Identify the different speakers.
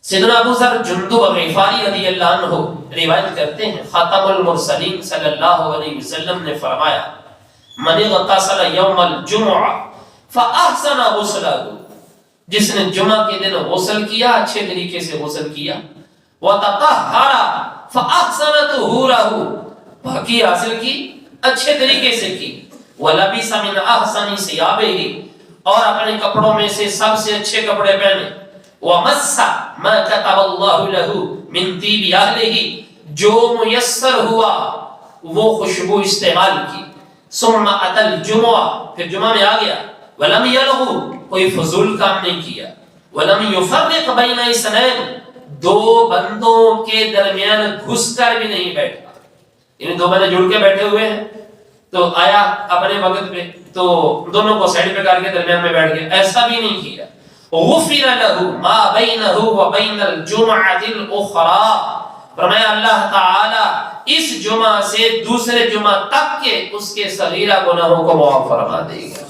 Speaker 1: سیدنا ابو ذر جندب غفاری رضی اللہ عنہ روایت کرتے ہیں خاتم المرسلین صلی اللہ علیہ وسلم نے فرمایا من اغتسل یوم الجمعہ فاحسن غسلہ، جس نے جمعہ کے دن غسل کیا اچھے طریقے سے غسل کیا، وتطہر فاحسن طہورہ، پاکی حاصل کی اچھے طریقے سے کی، ولبس من احسن ثیابہ، اور اپنے کپڑوں میں سے سب سے اچھے کپڑے پہنے، ومس ما كتب اللہ له من طیب اہلہ، جو میسر ہوا وہ خوشبو استعمال کی، ثم اتى الجمعہ، پھر جمعہ میں آ گیا، ولم یلغ، کوئی فضول کام نہیں کیا، ولم یفرق بین اثنین، دو بندوں کے درمیان گھس کر بھی نہیں بیٹھا، یعنی دو بندے جڑ کے بیٹھے ہوئے ہیں تو آیا اپنے وقت پہ تو دونوں کو سائڈ پہ کر کے درمیان میں بیٹھ گیا، ایسا بھی نہیں کیا۔ غفر له ما بینہ وبین الجمعۃ الاخری، فرمایا اللہ تعالی اس جمعہ سے دوسرے جمعہ تک کے اس کے صغیرہ گناہوں کو معاف فرما دے گا۔